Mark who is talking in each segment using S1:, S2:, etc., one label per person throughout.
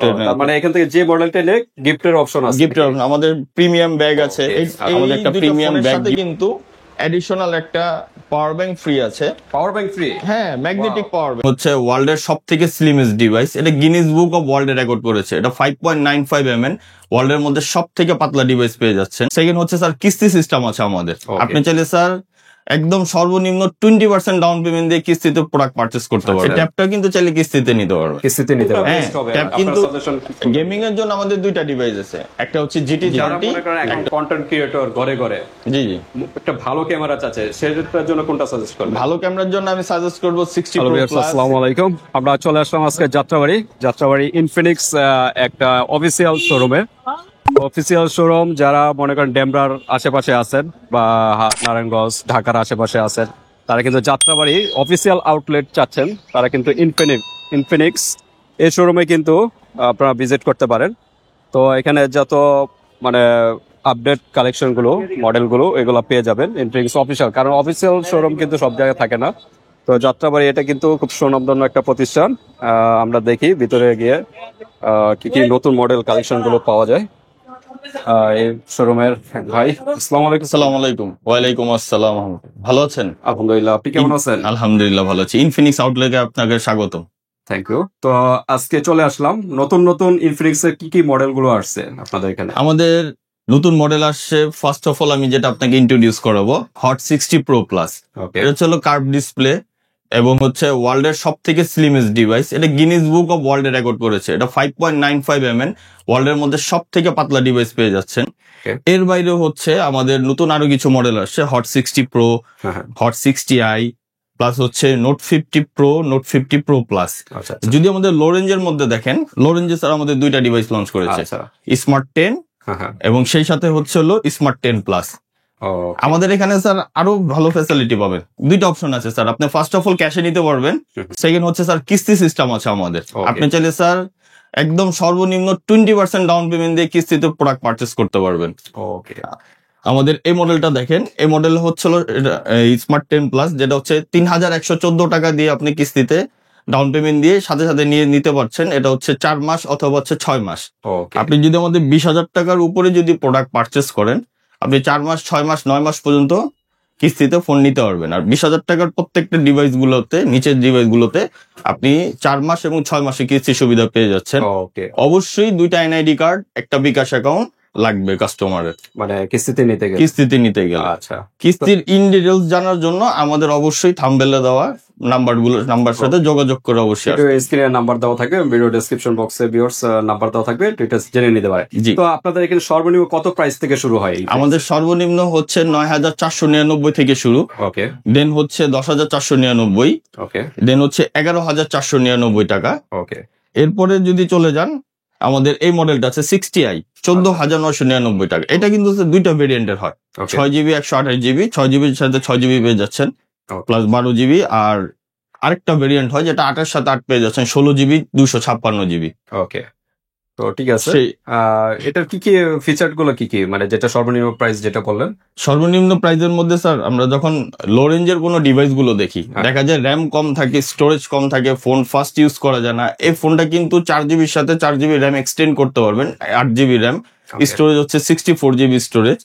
S1: গিফটের,
S2: মানে এখান থেকে যে মডেলটা নিলে গিফটের অপশন আছে,
S1: গিফটের আমাদের প্রিমিয়াম ব্যাগ আছে, আমাদের একটা প্রিমিয়াম ব্যাগ কিন্তু অ্যাডিশনাল একটা পাওয়ার ব্যাংক ফ্রি আছে।
S2: Power bank free?
S1: হ্যাঁ, ম্যাগনেটিক পাওয়ার ব্যাংক হচ্ছে ওয়ার্ল্ডের সবথেকে স্লিমেস্ট ডিভাইস। এটা গিনেস বুক অফ ওয়ার্ল্ডে রেকর্ড করেছে। এটা 5.95 mm, ওয়ার্ল্ডের মধ্যে সবথেকে পাতলা ডিভাইস পেয়ে যাচ্ছেন। সেকেন্ড হচ্ছে স্যার কিস্তি সিস্টেম আছে আমাদের। আপনি চাইলে স্যার একদম সর্বনিম্ন 20% ডাউন পেমেন্ট দিয়ে কিস্তিতে প্রোডাক্ট পারচেজ করতে পারবেন। ট্যাবটা কিন্তু চাইলে কিস্তিতে নিতে পারবেন।
S2: কিস্তিতে নিতে পারবেন।
S1: হ্যাঁ, ট্যাব কিন্তু গেমিং এর জন্য আমাদের দুইটা ডিভাইস আছে। একটা হচ্ছে GT 30,
S2: এখন কন্টেন্ট ক্রিয়েটর ঘরে ঘরে
S1: জি
S2: একটা ভালো ক্যামেরা চাচ্ছে, সেটার জন্য কোনটা সাজেস্ট করবেন?
S1: ভালো ক্যামেরার জন্য আমি সাজেস্ট করব 60 Pro Plus।
S2: আসসালামু আলাইকুম, আমরা চলে আসলাম আজকে যাত্রাবাড়ি ইনফিনিক্স একটা অফিসিয়াল শোরুমে। অফিসিয়াল শোরুম যারা মনে করেন ডেমরার আশেপাশে আছেন বা নারায়ণগঞ্জ ঢাকার আশেপাশে আছেন, তারা কিন্তু যাত্রাবাড়ি অফিসিয়াল আউটলেট চাচ্ছেন, তারা কিন্তু ইনফিনিক্স এই শোরুমে কিন্তু আপনারা ভিজিট করতে পারেন। তো এখানে যত মানে আপডেট কালেকশনগুলো মডেলগুলো এগুলো পেয়ে যাবেন ইনফিনিক্স অফিসিয়াল, কারণ অফিসিয়াল শোরুম কিন্তু সব জায়গায় থাকে না। তো যাত্রাবাড়ি এটা কিন্তু খুব সুনামধন্য একটা প্রতিষ্ঠান। আমরা দেখি ভিতরে গিয়ে কি কি নতুন মডেল কালেকশনগুলো পাওয়া যায়। এই শোরুমের ভাই, আসসালামু আলাইকুম।
S1: আসসালামু আলাইকুম। ওয়ালাইকুম আসসালাম। ভালো আছেন?
S2: আলহামদুলিল্লাহ, আপনি কেমন আছেন?
S1: আলহামদুলিল্লাহ ভালো আছি। ইনফিনিক্স আউটলেটে আপনাকে স্বাগত।
S2: Thank you. তো আজকে চলে আসলাম, নতুন ইনফিনিক্স এর কি কি মডেলগুলো আসছে আপনাদের এখানে?
S1: আমাদের নতুন মডেল আসছে। ফার্স্ট অফ অল আমি যেটা আপনাকে ইন্ট্রোডিউস করাবো, হট 60 Pro Plus। এটা হচ্ছে কার্ভ ডিসপ্লে এবং হচ্ছে ওয়ার্ল্ডের সবথেকে স্লিমেস্ট ডিভাইস। এটা গিনেস বুক অফ ওয়ার্ল্ডে রেকর্ড করেছে। এটা 5.95 mm, ওয়ার্ল্ডের মধ্যে সবথেকে পাতলা ডিভাইস পেয়ে যাচ্ছেন। এর বাইরে হচ্ছে আমাদের নতুন আরো কিছু মডেল আসছে, Hot 60 Pro, Hot 60i plus হচ্ছে Note 50 Pro, Note 50 Pro Plus। যদি আমাদের লো রেঞ্জের মধ্যে দেখেন, লো রেঞ্জে স্যার আমাদের দুইটা ডিভাইস লঞ্চ করেছে, স্মার্ট 10 এবং সেই সাথে হচ্ছে হলো স্মার্ট 10 Plus। আমাদের এখানে স্যার আরো ভালো ফ্যাসিলিটি পাবেন। দুইটা অপশন আছে স্যার, আপনি ফার্স্ট অফ অল ক্যাশে নিতে পারবেন। সেকেন্ড হচ্ছে স্যার কিস্তি সিস্টেম আছে আমাদের। আপনি চাইলে স্যার একদম সর্বনিম্ন 20% ডাউন পেমেন্ট দিয়ে কিস্তিতে প্রোডাক্ট পারচেজ করতে পারবেন।
S2: ওকে,
S1: আমাদের এই মডেলটা দেখেন, এই মডেল হচ্ছিল স্মার্ট 10 Plus, যেটা হচ্ছে 3114 টাকা দিয়ে আপনি কিস্তিতে ডাউন পেমেন্ট দিয়ে সাথে সাথে নিয়ে নিতে পারছেন। এটা হচ্ছে 4 মাস অথবা হচ্ছে 6 মাস। আপনি যদি আমাদের 20,000 টাকার উপরে যদি প্রোডাক্ট পারচেস করেন, আপনি 4 মাস, 6 মাস, 9 মাস পর্যন্ত কিস্তিতে ফোন নিতে পারবেন। আর 20,000 টাকার প্রত্যেকটা ডিভাইস গুলোতে, নিচের ডিভাইস গুলোতে আপনি 4 মাস এবং 6 মাসে কিস্তি সুবিধা পেয়ে যাচ্ছেন। অবশ্যই দুইটা এনআইডি কার্ড, একটা বিকাশ অ্যাকাউন্ট লাগবে কাস্টমারের, মানে কিস্তিতে নিতে গেলে। আচ্ছা, কিস্তির ইন ডিটেইলস জানার জন্য আমাদের অবশ্যই থাম্বনেলে দেওয়া নাম্বার সাথে যোগাযোগ করে অবশ্যই
S2: স্ক্রিনে নাম্বার দেওয়া থাকবে, ভিডিও ডেসক্রিপশন বক্সে ভিউয়ার্স নাম্বার দেওয়া থাকবে, ডিটেইলস জেনে নিতে পারে। তো আপনাদের এখানে সর্বনিম্ন কত প্রাইস থেকে শুরু হয়?
S1: আমাদের সর্বনিম্ন হচ্ছে 9,499 থেকে শুরু। ওকে, দেন হচ্ছে 10,499। ওকে, দেন হচ্ছে 11,499 টাকা। ওকে, এরপরে যদি চলে যান, আমাদের এই মডেলটা আছে 60i, 14,999 টাকা। এটা কিন্তু দুইটা ভেরিয়েন্টের হয়, 6GB 128GB, 6GB সাথে 6GB পেয়ে যাচ্ছেন প্লাস 12GB, আর আরেকটা ভেরিয়েন্ট হয় যেটা 8 এর সাথে 8 পেয়ে যাচ্ছেন, 16GB 256GB। ওকে,
S2: তো ঠিক আছে। এটার কি কি ফিচার গুলো কি কি, মানে যেটা সর্বনিম্ন প্রাইস যেটা বললেন?
S1: সর্বনিম্ন প্রাইসের মধ্যে স্যার আমরা যখন লো রেঞ্জের কোনো ডিভাইস গুলো দেখি, দেখা যায় র্যাম কম থাকে, স্টোরেজ কম থাকে, ফোন ফাস্ট ইউজ করা যায় না। এই ফোনটা কিন্তু 4GB সাথে 4GB র্যাম এক্সটেন্ড করতে পারবেন, 8GB র্যাম, স্টোরেজ হচ্ছে 64GB স্টোরেজ।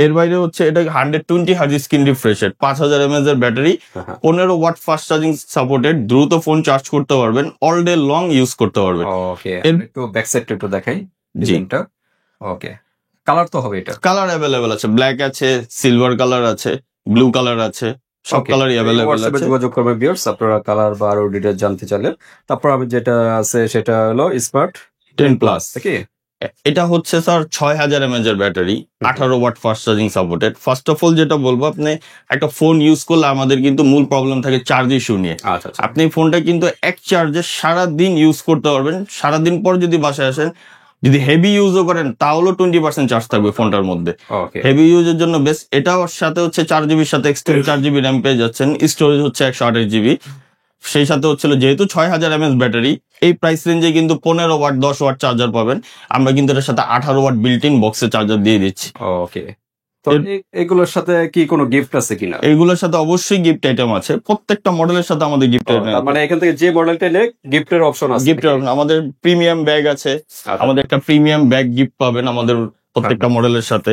S1: এর বাইরে হচ্ছে এটা 120 Hz screen refresh rate, 5000 mAh এর battery, 15 watt fast charging supported, দ্রুত ফোন চার্জ করতে পারবেন, অল ডে লং ইউজ করতে পারবেন।
S2: ওকে, একটু ব্যাক সাইডটা একটু দেখাই ডিজাইনটা। ওকে, কালার তো হবে, এটা
S1: কালার अवेलेबल আছে, ব্ল্যাক আছে, সিলভার কালার আছে, ব্লু কালার আছে, সব কালারই अवेलेबल আছে।
S2: যোগাযোগ করবেন ভিউয়ার্স আপনারা কালার বা আরো ডিটেইলস জানতে চাইলে। তারপর আমি যেটা আছে সেটা হলো স্মার্ট
S1: 10 Plus। এটা হচ্ছে স্যার 6000 mAh এর battery, 18 watt fast charging supported. First of all যেটা বলবো, আপনি একটা ফোন ইউজ করলে আমাদের কিন্তু মূল প্রবলেম থাকে চার্জ ইস্যু নিয়ে। আপনি ফোনটা কিন্তু এক চার্জে সারাদিন ইউজ করতে পারবেন। সারাদিন পর যদি বাসায় আসেন, যদি হেভি ইউজও করেন, তাহলেও 20% চার্জ থাকবে ফোনটার মধ্যে। হেভি ইউজের জন্য বেস্ট। এটার সাথে হচ্ছে 4GB সাথে এক্সটেন্ড 4GB র্যাম পেয়ে যাচ্ছেন, স্টোরেজ হচ্ছে 128GB। সেই সাথে হচ্ছিল যেহেতু 6000 mAh ব্যাটারি, এই প্রাইস রেঞ্জে কিন্তু 15 ওয়াট 10 ওয়াট চার্জার পাবেন। আমরা কিন্তু এর সাথে 18 ওয়াট বিল্ট ইন বক্সে চার্জার দিয়ে দিচ্ছি।
S2: ওকে, তো এগুলোর সাথে কি কোনো গিফট আছে কিনা?
S1: এইগুলোর সাথে অবশ্যই গিফট আইটেম আছে, প্রত্যেকটা মডেলের সাথে আমাদের গিফট আইটেম,
S2: মানে এখান থেকে যে মডেলটা নিলে গিফটের অপশন আছে।
S1: গিফটের আমাদের প্রিমিয়াম ব্যাগ আছে, আমাদের একটা প্রিমিয়াম ব্যাগ গিফট পাবেন আমাদের প্রত্যেকটা মডেলের সাথে।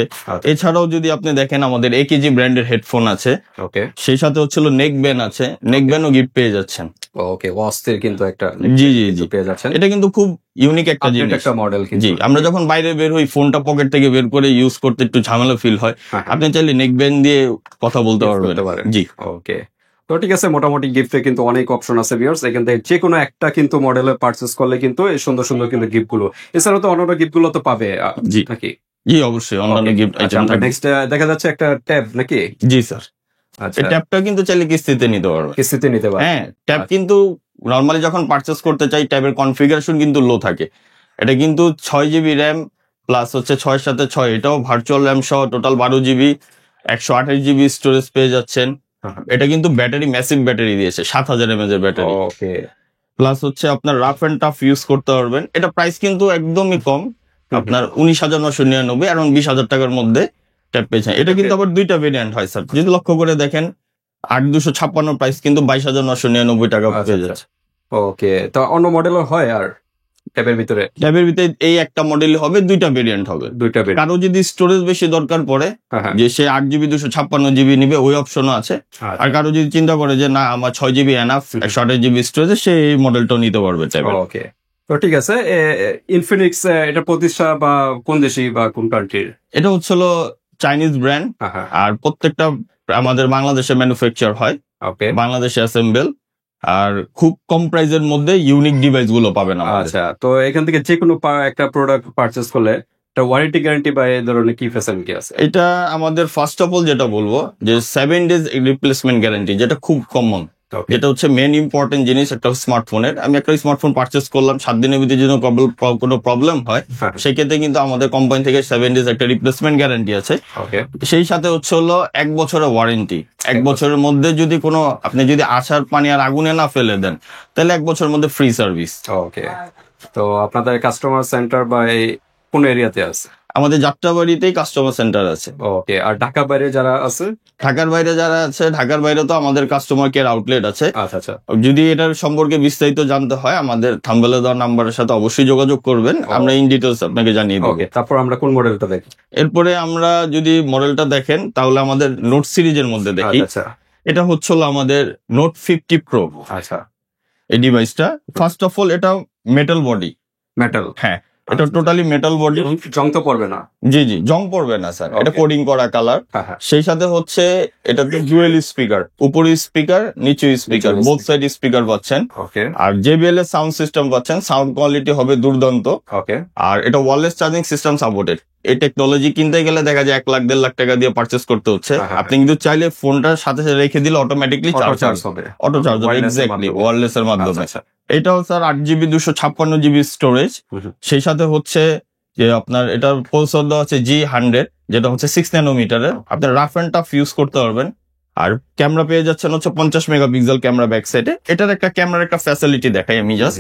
S1: এছাড়াও যদি আপনি দেখেন আমাদের একেজি ব্র্যান্ডের হেডফোন আছে,
S2: ওকে,
S1: সেই সাথে হচ্ছিল নেক ব্যান্ড আছে, নেক ব্যান্ডও গিফট পেয়ে যাচ্ছেন।
S2: ওকে, অস্থির কিন্তু একটা
S1: জি জি জি
S2: পেয়ে যাচ্ছেন।
S1: এটা কিন্তু খুব ইউনিক একটা জিনিস,
S2: একটা মডেল।
S1: জি আমরা যখন বাইরে বের হই ফোনটা পকেট থেকে বের করে ইউজ করতে একটু ঝামেলা ফিল হয়, আপনি চাইলে নেক ব্যান্ড দিয়ে কথা বলতে পারবেন। জি
S2: ওকে, তো ঠিক আছে, মোটামুটি গিফটে কিন্তু অনেক অপশন আছে ভিউয়ার্স। এখান থেকে যে কোনো একটা কিন্তু মডেলে পারচেজ করলে কিন্তু এই সুন্দর সুন্দর কিন্তু গিফট গুলো, এছাড়াও তো অন্যান্য গিফট গুলো তো পাবে
S1: জি
S2: নাকি?
S1: জি অবশ্যই অন্যান্য গিফট আইটেম থাকবে।
S2: নেক্সট দেখা যাচ্ছে একটা ট্যাব নাকি?
S1: জি স্যার, এই ট্যাবটা কিন্তু চাইলে কিস্তিতে নিতে পারবে।
S2: কিস্তিতে নিতে পারবে?
S1: হ্যাঁ, ট্যাব কিন্তু নরমালি যখন পারচেজ করতে চাই ট্যাবের কনফিগারেশন কিন্তু লো থাকে। এটা কিন্তু 6 জিবি র্যাম প্লাস হচ্ছে 6 এটাও ভার্চুয়াল র্যাম সহ টোটাল 12 জিবি, 128 জিবি স্টোরেজ পেয়ে যাচ্ছেন। এটা কিন্তু ব্যাটারি ম্যাসিভ ব্যাটারি দিয়েছে, 7000 mAh এর ব্যাটারি।
S2: ওকে,
S1: প্লাস হচ্ছে আপনার রাফ এন্ড টাফ ইউজ করতে পারবেন। এটা প্রাইস কিন্তু একদমই কম, আপনার 19,999 এবং 20,000 টাকার মধ্যে ট্যাব পেয়েছেন। এটা কিন্তু আবার দুইটা ভেরিয়েন্ট হয় স্যার, যদি লক্ষ্য করে দেখেন 8256 প্রাইস কিন্তু 22,999 টাকা পেয়ে যাচ্ছে।
S2: ওকে, তো অন্য মডেলও হয় আর ট্যাবের ভিতরে?
S1: ট্যাবের ভিতরে এই একটা মডেল হবে, দুইটা ভেরিয়েন্ট হবে।
S2: দুইটা ভেরিয়েন্ট।
S1: কারো যদি স্টোরেজ বেশি দরকার পড়ে যে সে 8 জিবি 256 জিবি নিবে, ওই অপশনও আছে। আর কারো যদি চিন্তা করে যে না আমার 6 জিবি এনাফ, 128 জিবি স্টোরেজে, সে এই মডেলটাও নিতে পারবে ট্যাবের।
S2: ওকে, তো ঠিক আছে। ইনফিনিক্স এটা প্রতিষ্ঠা বা কোন দেশি বা কোন কান্ট্রির?
S1: এটা হচ্ছিল চাইনিজ ব্র্যান্ড, আর প্রত্যেকটা আমাদের বাংলাদেশে ম্যানুফ্যাকচার হয়, বাংলাদেশে অ্যাসেম্বল, আর খুব কম প্রাইসের মধ্যে ইউনিক ডিভাইস গুলো পাবেন।
S2: আচ্ছা, তো এখান থেকে যে কোনো একটা প্রোডাক্ট পারচেজ করলে ওয়ারেন্টি গ্যারান্টি বা এই ধরনের কি ফ্যাসিলিটি আছে?
S1: এটা আমাদের ফার্স্ট অফ অল যেটা বলবো যে 7 days রিপ্লেসমেন্ট গ্যারান্টি, যেটা খুব কমন, যেটা হচ্ছে মেন ইম্পর্টেন্ট জিনিস একটা স্মার্টফোনের। আমি একটা স্মার্টফোন পারচেস করলাম, 7 দিনের ভিতরে যদি কোনো প্রবলেম হয় সেক্ষেত্রে কিন্তু আমাদের কোম্পানি থেকে 7 days একটা রিপ্লেসমেন্ট গ্যারান্টি আছে। সেই সাথে হচ্ছে হলো 1 বছরের ওয়ারেন্টি। 1 বছরের মধ্যে যদি কোনো আপনি যদি আছাড় পানি আর আগুনে না ফেলে দেন তাহলে 1 বছরের মধ্যে ফ্রি সার্ভিস।
S2: ওকে, তো আপনাদের কাস্টমার সেন্টার বা কোন এরিয়াতে আছে?
S1: আমাদের যাত্রাবাড়িতেই কাস্টমার সেন্টার আছে।
S2: ওকে, আর ঢাকার বাইরে যারা আছে?
S1: ঢাকার বাইরে যারা আছে, ঢাকার বাইরে তো আমাদের কাস্টমার কেয়ার আউটলেট আছে।
S2: আচ্ছা আচ্ছা,
S1: যদি এটার সম্পর্কে বিস্তারিত জানতে হয় আমাদের থাম্বনেলে দেওয়া নাম্বারের সাথে অবশ্যই যোগাযোগ করবেন, আমরা ইন ডিটেলস আপনাকে জানিয়ে দেব।
S2: ওকে, তারপর আমরা কোন মডেলটা দেখি?
S1: এরপরে আমরা যদি মডেলটা দেখেন তাহলে আমাদের নোট সিরিজের মধ্যে দেখি।
S2: আচ্ছা,
S1: এটা হচ্ছে আমাদের নোট 50 প্রো।
S2: আচ্ছা,
S1: এই ডিভাইসটা ফার্স্ট অফ অল এটা মেটাল বডি।
S2: মেটাল?
S1: হ্যাঁ, এটা টোটালি মেটাল বডি।
S2: জং তো পড়বে না?
S1: জি জি, জং পড়বে না স্যার, এটা কোডিং করা কালার। সেই সাথে হচ্ছে এটাতে ডুয়েল স্পিকার, উপরে স্পিকার নিচে স্পিকার, বোথ সাইড স্পিকার পাচ্ছেন। আর JBL এর সাউন্ড সিস্টেম পাচ্ছেন, সাউন্ড কোয়ালিটি হবে দুর্দান্ত। আর এটা ওয়্যারলেস চার্জিং সিস্টেম সাপোর্টেড। এই টেকনোলজি কিনতে গেলে দেখা যায় 1 লাখ 1.5 লাখ টাকা দিয়ে পারচেস করতে হচ্ছে। আপনি কিন্তু চাইলে ফোনটার সাথে সাথে রেখে দিলে অটোমেটিকলি চার্জ হবে, অটো চার্জ হবে, এক্স্যাক্টলি ওয়্যারলেস এর মাধ্যমে। এটাও স্যার 8 জিবি 256 জিবি স্টোরেজ। সেই সাথে হচ্ছে যে আপনার এটার প্রসেসর দেওয়া আছে G100, যেটা হচ্ছে 6 ন্যানোমিটারের। আপনার রাফ এন্ড টাফ ইউজ করতে পারবেন। আর ক্যামেরা পেয়ে যাচ্ছেন হচ্ছে 50 মেগাপিক্সেল ক্যামেরা ব্যাক সাইডে। এটার একটা ক্যামেরার একটা ফ্যাসিলিটি দেখাই আমি জাস্ট।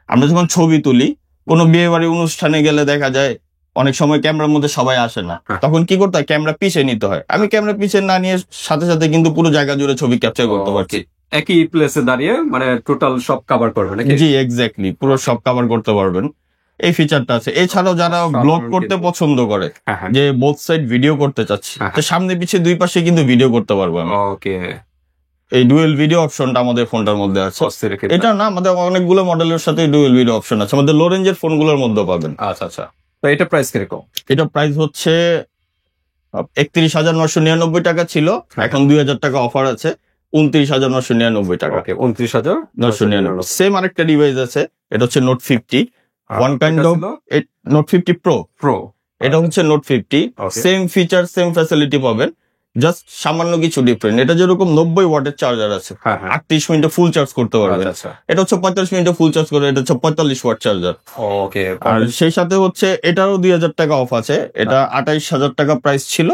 S1: আমরা যখন ছবি তুলি কোনো বিয়ে বাড়ি অনুষ্ঠানে গেলে দেখা যায় অনেক সময় ক্যামেরার মধ্যে সবাই আসে না, তখন কি করতে হয় ক্যামেরা পিছিয়ে নিতে হয়। আমি ক্যামেরা পিছিয়ে না নিয়ে সাথে সাথে কিন্তু পুরো জায়গা জুড়ে ছবি ক্যাপচার করতে পারছি,
S2: একই প্লেসে দাঁড়িয়ে, মানে টোটাল সব কভার করবেন।
S1: জি এক্স্যাক্টলি, পুরো সব কভার করতে পারবেন, এই ফিচারটা আছে। এছাড়াও যারা ব্লগ করতে পছন্দ করে, যে বোথ সাইড ভিডিও করতে চাচ্ছি, তো সামনে পিছিয়ে দুই পাশে কিন্তু ভিডিও করতে পারবো আমি।
S2: ওকে,
S1: এই ডুয়েল ভিডিও অপশনটা আমাদের ফোনটার মধ্যে আছে। এটা না, আমাদের অনেকগুলো মডেলের সাথে ডুয়েল ভিডিও অপশন আছে, আমাদের লো রেঞ্জের ফোনগুলোর মধ্যে পাবেন।
S2: আচ্ছা আচ্ছা, তো এটা প্রাইস কিরকম?
S1: এটা প্রাইস হচ্ছে 31,999 টাকা ছিল, এখন 2,000 টাকা অফার আছে, 29,999 টাকা।
S2: 29,999।
S1: সেম আরেকটা ডিভাইস আছে, এটা হচ্ছে Note 50, one kind of note 50 pro. এটা হচ্ছে Note 50, same feature same facility পাবেন, জাস্ট সামান্য কিছু ডিফারেন্ট। এটা যেরকম 90 ওয়াটের চার্জার আছে, 38 মিনিটে ফুল চার্জ করতে পারবেন। এটা হচ্ছে 45 মিনিটে ফুল চার্জ করে, এটা হচ্ছে 45 ওয়াট চার্জার।
S2: ওকে,
S1: আর সেই সাথে হচ্ছে এটারও 2,000 টাকা অফ আছে। এটা 28,000 টাকা প্রাইস ছিল,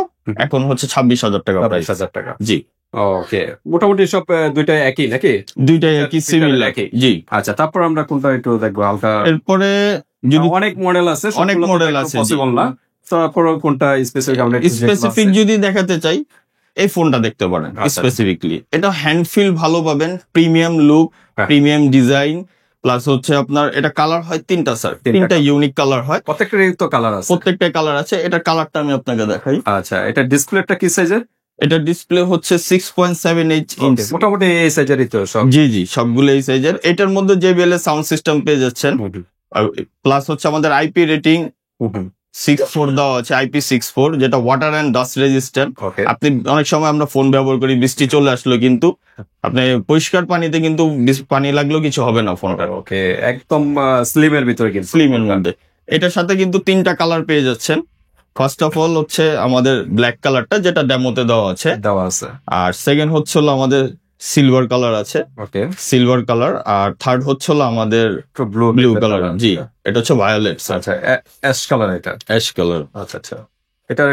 S1: এখন হচ্ছে 26,000 টাকা প্রাইস।
S2: 26,000 টাকা,
S1: জি।
S2: ওকে, মোটামুটি সব দুইটাই একই নাকি?
S1: দুইটাই একই, সিমিলার। জি।
S2: আচ্ছা, তারপর আমরা কোনটা একটু দেখবো হালকা?
S1: এরপরে যদি
S2: অনেক মডেল আছে,
S1: অনেক মডেল আছে,
S2: পসিবল না। তারপর কোনটা স্পেসিফিক আমরা
S1: স্পেসিফিক যদি দেখাতে চাই এই ফোনটা দেখতে পারেন স্পেসিফিকলি। এটা হ্যান্ড ফিল ভালো পাবেন, premium look, premium design, plus হচ্ছে আপনার এটা কালার হয় তিনটা স্যার, তিনটা ইউনিক কালার হয়,
S2: প্রত্যেকটারই তো কালার আছে।
S1: প্রত্যেকটা কালার আছে। এটা কালারটা আমি আপনাকে দেখাই।
S2: আচ্ছা, এটা ডিসপ্লেটা কি সাইজের?
S1: এটা ডিসপ্লে হচ্ছে 6.78 ইঞ্চ,
S2: মোটামুটি এই সাইজেরই তো সব।
S1: জি জি, সবগুলো এই সাইজের। এটার মধ্যে JBL এর সাউন্ড সিস্টেম পেয়ে যাচ্ছেন, প্লাস হচ্ছে আমাদের আইপি রেটিং 6.4 দেওয়া আছে, IP64, যেটা ওয়াটার এন্ড ডাস্ট রেজিস্ট্যান্ট। আপনি অনেক সময় আমরা ফোন ব্যবহার করি, বৃষ্টি চলে আসলো কিন্তু আপনি পরিষ্কার পানিতে কিন্তু পানি লাগলেও কিছু হবে না ফোনটা।
S2: ওকে, একদম স্লিমের ভিতরে, কিন্তু
S1: স্লিমের মধ্যে। এটার সাথে কিন্তু তিনটা কালার পেয়ে যাচ্ছেন। ফার্স্ট অফ অল হচ্ছে আমাদের ব্ল্যাক কালারটা, যেটা ডেমোতে দেওয়া আছে। আর সেকেন্ড হচ্ছে হলো আমাদের সিলভার কালার আছে, ওকে, সিলভার কালার। আর থার্ড হচ্ছে হলো আমাদের ব্লু কালার, জি, এটা হচ্ছে ভায়োলেট।
S2: আচ্ছা, অ্যাশ কালার, এটা
S1: অ্যাশ কালার।
S2: আচ্ছা আচ্ছা,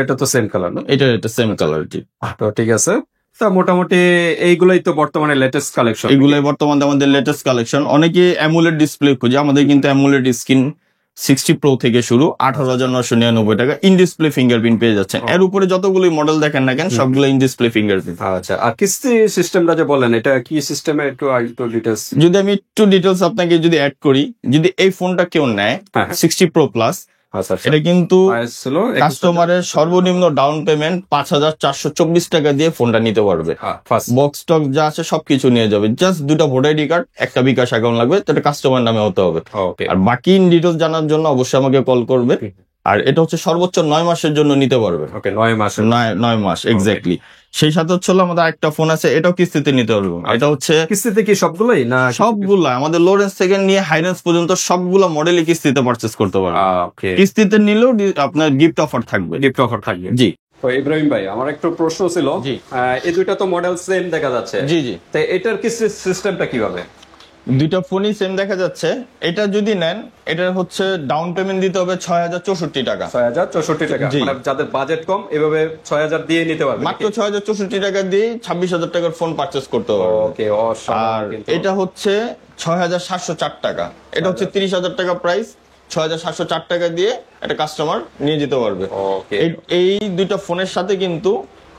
S2: এটা তো সেম কালার না?
S1: এটা সেম কালার, জি।
S2: তো ঠিক আছে, তা মোটামুটি এইগুলাই তো বর্তমানে লেটেস্ট কালেকশন।
S1: এগুলাই বর্তমানে আমাদের লেটেস্ট কালেকশন। অনেকে অ্যামুলেট ডিসপ্লে খুঁজে, আমাদের কিন্তু অ্যামুলেট স্ক্রিন 60 Pro থেকে শুরু 18,999 টাকা। ইন ডিসপ্লে ফিঙ্গারপ্রিন্ট পেয়ে যাচ্ছেন। এর উপরে যতগুলি মডেল দেখেন না কেন সবগুলো ইন ডিসপ্লে ফিঙ্গারপ্রিন্ট।
S2: আচ্ছা, আর কিস্তি সিস্টেমটা যে বলেন, এটা কি সিস্টেমে একটু ডিটেইলস?
S1: যদি আমি একটু ডিটেইলস আপনাকে যদি অ্যাড করি, যদি এই ফোনটা কেউ নেয় 60 Pro Plus, এটা কিন্তু কাস্টমারের সর্বনিম্ন ডাউন পেমেন্ট 5,424 টাকা দিয়ে ফোনটা নিতে পারবে। বক্স টক যা আছে সবকিছু নিয়ে যাবে, জাস্ট দুটো ভোটার আইডি কার্ড, একটা বিকাশ অ্যাকাউন্ট লাগবে, এটা কাস্টমার নামে হতে হবে। আর বাকি ডিটেলস জানার জন্য অবশ্যই আমাকে কল করবে। আর এটা হচ্ছে সর্বোচ্চ 9 মাসের জন্য নিতে পারবে।
S2: ওকে, 9
S1: মাস এক্স্যাক্টলি। সেই সাথে হচ্ছে আমাদের একটা ফোন আছে, এটাও কিস্তিতে নিতে পারবে। এটা হচ্ছে
S2: কিস্তিতে কি সবগুলোই না?
S1: সবগুলা আমাদের লো রেঞ্জ থেকে নিয়ে হাই রেঞ্জ পর্যন্ত সবগুলো মডেলই কিস্তিতে পারচেজ করতে পারবে। কিস্তিতে নিলেও আপনার গিফট অফার থাকবে। জি।
S2: তো ইব্রাহিম ভাই, আমার একটু প্রশ্ন ছিল, এই দুইটা তো মডেল সেম দেখা যাচ্ছে,
S1: জি জি,
S2: তো এটার কিস্তি সিস্টেমটা কিভাবে?
S1: দুইটা ফোনই সেম দেখা যাচ্ছে। এটা যদি নেন, এটা হচ্ছে ডাউন পেমেন্ট দিতে হবে 6,064 টাকা।
S2: 6,064 টাকা, মানে যাদের বাজেট কম এভাবে 6,000 দিয়ে নিতে পারবে।
S1: মাত্র 6,064 টাকা দিয়ে 26,000 টাকার ফোন পারচেজ করতে পারবে।
S2: ওকে,
S1: আর এটা হচ্ছে 6,704 টাকা। এটা হচ্ছে 30,000 টাকা প্রাইস। 6,704 টাকা দিয়ে একটা কাস্টমার নিয়ে যেতে পারবে। এই দুইটা ফোনের সাথে কিন্তু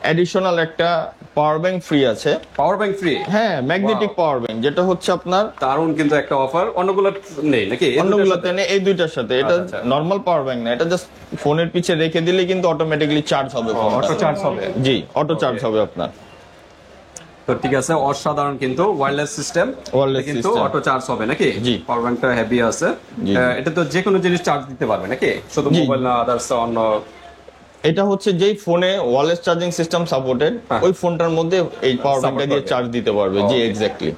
S1: অ্যাডিশনাল একটা পাওয়ার ব্যাংক ফ্রি আছে।
S2: Power bank free?
S1: হ্যাঁ, ম্যাগনেটিক পাওয়ার ব্যাংক, যেটা হচ্ছে আপনার
S2: দারুণ কিন্তু একটা অফার। অন্যগুলো নেই নাকি?
S1: অন্যগুলোতে নেই, এই দুইটার সাথে। এটা নরমাল পাওয়ার ব্যাংক না, এটা জাস্ট ফোনের পিছে রেখে দিলে কিন্তু অটোমেটিক্যালি চার্জ হবে।
S2: অটো চার্জ হবে?
S1: জি, অটো চার্জ হবে আপনার।
S2: তো ঠিক আছে, অসাধারণ কিন্তু ওয়্যারলেস সিস্টেম, কিন্তু অটো চার্জ হবে নাকি?
S1: জি,
S2: পাওয়ার ব্যাংকটা হেভি আছে। এটা তো যে কোনো জিনিস চার্জ দিতে পারবে নাকি? শুধু মোবাইল না, আদার্স অন্য?
S1: এটা হচ্ছে যেই ফোনে ওয়্যারলেস চার্জিং সিস্টেম সাপোর্টেড, ওই ফোনটার মধ্যে এই পাওয়ার ব্যাংকটা দিয়ে চার্জ দিতে পারবে। জি, এক্স্যাক্টলি।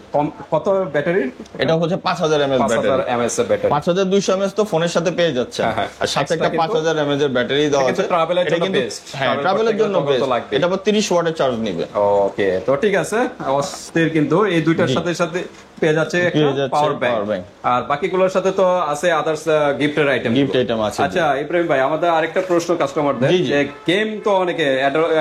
S2: কত ব্যাটারি?
S1: এটা হচ্ছে 5,000 mAh ব্যাটারি। 5,200 mAh তো ফোনের সাথে পেয়ে যাচ্ছে, আর সাথে একটা 5,000 mAh এর ব্যাটারি দেওয়া আছে।
S2: এটা কিন্তু
S1: হ্যাঁ, ট্রাভেলের জন্য বেস্ট। এটা আবার 30 ওয়াটের চার্জ নেবে।
S2: ওকে, তো ঠিক আছে, অস্থির কিন্তু এই দুইটার সাথে সাথে পেয়ে যাচ্ছে একটা পাওয়ার ব্যাংক। আর বাকিগুলোর সাথে তো আছে আদার্স গিফটের আইটেম আছে। আচ্ছা ইব্রাহিম ভাই, আমাদের আরেকটা প্রশ্ন কাস্টমারদের, যে গেম তো অনেকে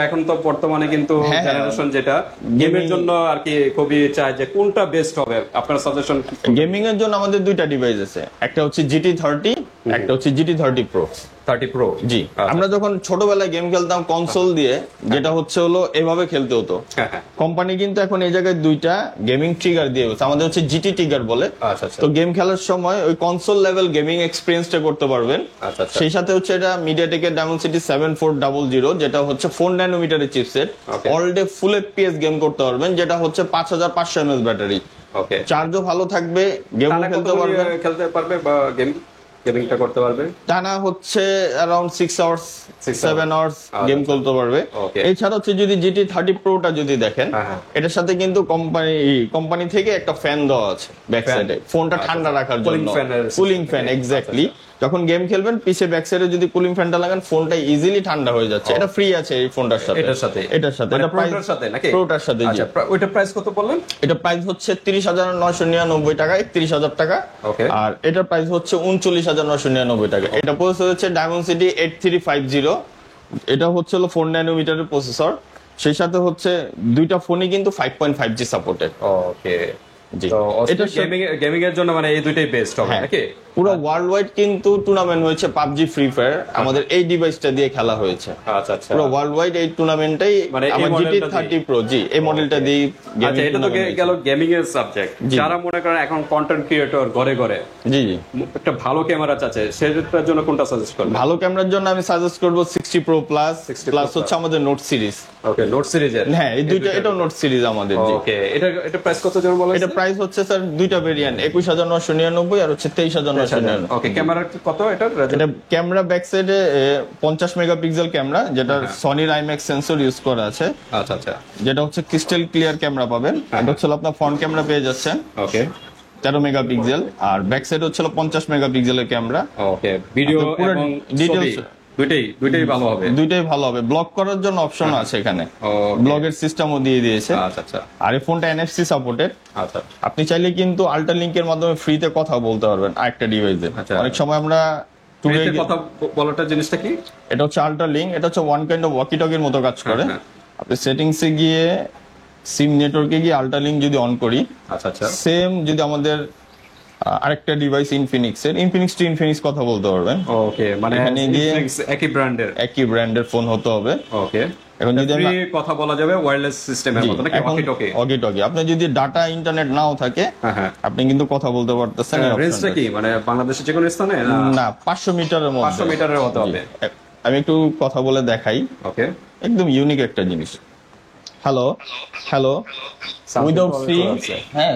S2: এখন তো বর্তমানে কিন্তু জেনারেশন যেটা গেমের জন্য আর কি খুবই চায় যে কোনটা বেস্ট হবে, আপনার সাজেশন?
S1: গেমিং এর জন্য আমাদের দুইটা ডিভাইস আছে, একটা হচ্ছে GT30, একটা হচ্ছে GT30 Pro।
S2: 30 Pro,
S1: জি। আমরা যখন ছোটবেলায় গেম খেলতাম কনসোল দিয়ে, যেটা হচ্ছে হলো এভাবে খেলতে হতো। কোম্পানি কিন্তু এখন এই জায়গায় দুইটা গেমিং ট্রিগার দিয়ে আমাদের হচ্ছে GT ট্রিগার বলে। তো গেম খেলার সময় ওই কনসোল লেভেল গেমিং এক্সপেরিয়েন্সটা করতে পারবেন। সেই সাথে হচ্ছে এটা মিডিয়াটেকের Dimensity 7400, যেটা হচ্ছে 4 ন্যানোমিটারের chipset. All day full FPS game করতে পারবেন, যেটা হচ্ছে 5,500 mAh ব্যাটারি। চার্জও ভালো থাকবে, গেমও
S2: খেলতে পারবে বা গেমিংটা করতে পারবে।
S1: টানা হচ্ছে অ্যারাউন্ড 6 আওয়ার্স 7 আওয়ার্স গেম খেলতে পারবে। এছাড়া হচ্ছে যদি GT30 Proটা যদি দেখেন, এটার সাথে কিন্তু কোম্পানি থেকে একটা ফ্যান দেওয়া আছে ব্যাক সাইডে, ফোনটা ঠান্ডা রাখার জন্য। Cooling fan, exactly. যখন গেম খেলবেন পিছে ব্যাক সাইডে যদি কুলিং ফ্যানটা লাগান, ফোনটা ইজিলি ঠান্ডা হয়ে যাচ্ছে। এটা ফ্রি আছে এই ফোনটার সাথে। এটার সাথে
S2: এটা প্রাইসের সাথে নাকি?
S1: প্রোটার সাথে। জি।
S2: ওইটা প্রাইস কত বললেন?
S1: এটা প্রাইস হচ্ছে 30,999 টাকা, 31,000 টাকা। আর এটার প্রাইস হচ্ছে 39,999 টাকা। এটা প্রসেসর হচ্ছে Dimensity 8350। এটা হচ্ছে 4 ন্যানোমিটারের প্রসেসর। সেই সাথে হচ্ছে দুইটা ফোনই কিন্তু 5.5G সাপোর্টেড।
S2: ওকে, জি। তো এটা গেমিং এর জন্য মানে এই দুইটাই বেস্ট হবে নাকি?
S1: পুরো ওয়ার্ল্ড ওয়াইড কিন্তু টুর্নামেন্ট হয়েছে পাবজি ফ্রি ফায়ার আমাদের এই ডিভাইসটা দিয়ে খেলা হয়েছে।
S2: আচ্ছা আচ্ছা,
S1: পুরো ওয়ার্ল্ড ওয়াইড এই টুর্নামেন্টটাই
S2: মানে এই
S1: আমার জিটি
S2: মডেলটা
S1: 30 প্রো, জি এই মডেলটা দিয়ে
S2: আচ্ছা, এটা তো গেল গেমিং এর সাবজেক্ট। যারা মনে করেন এখন কন্টেন্ট ক্রিয়েটর ঘরে ঘরে
S1: জি জি
S2: একটা ভালো ক্যামেরা চাচ্ছে, সেটার জন্য কোনটা সাজেস্ট করবেন?
S1: ভালো ক্যামেরার জন্য আমি সাজেস্ট করব 60 প্রো প্লাস
S2: 60
S1: প্লাস
S2: Pro
S1: হচ্ছে আমাদের নোট সিরিজ।
S2: ওকে, নোট সিরিজের।
S1: হ্যাঁ এই দুইটা, এটাও নোট সিরিজ আমাদের। জি
S2: ওকে, এটা প্রাইস কত জন বলেন?
S1: এটা প্রাইস হচ্ছে স্যার দুইটা ভেরিয়েন্ট, 21999 আর হচ্ছে 23099।
S2: ওকে, ক্যামেরা কত এটা?
S1: এটা ক্যামেরা ব্যাক সাইডে 50 মেগাপিক্সেল ক্যামেরা, যেটা সনির আইম্যাক্স সেন্সর ইউজ করা আছে।
S2: আচ্ছা আচ্ছা,
S1: যেটা হচ্ছে ক্রিস্টাল ক্লিয়ার ক্যামেরা পাবেন। এটা হচ্ছে আপনার ফ্রন্ট ক্যামেরা পেয়ে যাচ্ছেন
S2: ওকে
S1: 13 মেগাপিক্সেল, আর ব্যাক সাইড হচ্ছে 50 মেগাপিক্সেলের ক্যামেরা।
S2: ওকে, ভিডিও
S1: পুরো
S2: এবং
S1: ডিটেইলস
S2: দুইটাই ভালো হবে।
S1: দুইটাই ভালো হবে। ব্লগ করার জন্য অপশন আছে এখানে, ব্লগের সিস্টেমও দিয়ে দিয়েছে।
S2: আচ্ছা আচ্ছা
S1: আর এই ফোনটা এনএফসি সাপোর্টেড।
S2: আচ্ছা,
S1: আপনি চাইলে কিন্তু আল্ট্রা লিংকের মাধ্যমে ফ্রিতে কথা বলতে পারবেন আরেকটা ডিভাইসে।
S2: আচ্ছা।
S1: অনেক সময় আমরা ট্যুরে
S2: এতে কথা বলাটা জিনিসটা কি?
S1: এটা হচ্ছে আল্ট্রা লিংক, এটা হচ্ছে ওয়ান কাইন্ড অফ ওয়াকি টকির মতো কাজ করে। আপনি সেটিংসে গিয়ে সিম নেটওয়ার্কে গিয়ে আল্ট্রা লিংক যদি অন করি,
S2: আচ্ছা আচ্ছা,
S1: সেম যদি আমাদের আরেকটা ডিভাইস ইনফিনিক্স টু ইনফিনিক্স কথা বলতে পারবেন।
S2: ওকে, মানে
S1: এখানে গিয়ে
S2: একই ব্র্যান্ডের
S1: ফোন হতে হবে।
S2: ওকে,
S1: এখন যদি
S2: ফ্রি কথা বলা যাবে ওয়্যারলেস সিস্টেমের মতো নাকি? Walkie talkie.
S1: আপনি যদি ডাটা ইন্টারনেট নাও থাকে,
S2: হ্যাঁ,
S1: আপনি কিন্তু কথা বলতে পারতেছেন।
S2: রেঞ্জটা কি, মানে বাংলাদেশের যে কোনো স্থানে
S1: না 500 মিটারের মধ্যে।
S2: 500 মিটারের মতো হবে।
S1: আমি একটু কথা বলে দেখাই।
S2: ওকে,
S1: একদম ইউনিক একটা জিনিস। হ্যালো হ্যালো উইদাউট সিং, হ্যাঁ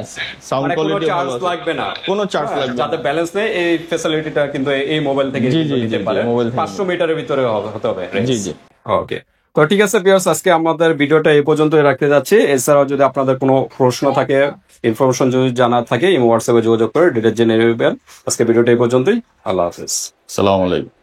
S1: সাউন্ড
S2: মানে কোনো
S1: কোয়ালিটি
S2: চার্জ লাগবে না,
S1: কোনো চার্জ লাগবে না।
S2: যাতে ব্যালেন্স নেই এই ফ্যাসিলিটিটা কিন্তু এই মোবাইল থেকে
S1: জি, জি,
S2: নিতে
S1: জি,
S2: পারে।
S1: মোবাইল থেকে
S2: 500 মিটারের ভিতরে হতে হবে range।
S1: জি জি
S2: ওকে, তো ঠিক আছে ভিউয়ার্স, আজকে আমাদের ভিডিওটা এই পর্যন্তই রাখতে যাচ্ছি। এছাড়াও যদি আপনাদের কোনো প্রশ্ন থাকে, ইনফরমেশন যদি জানার থাকে, এই হোয়াটসঅ্যাপে যোগাযোগ করে ডিটেইলস জেনে নেবেন। আজকে ভিডিওটা এই পর্যন্তই। আল্লাহ হাফেজ।
S1: আসসালামু আলাইকুম।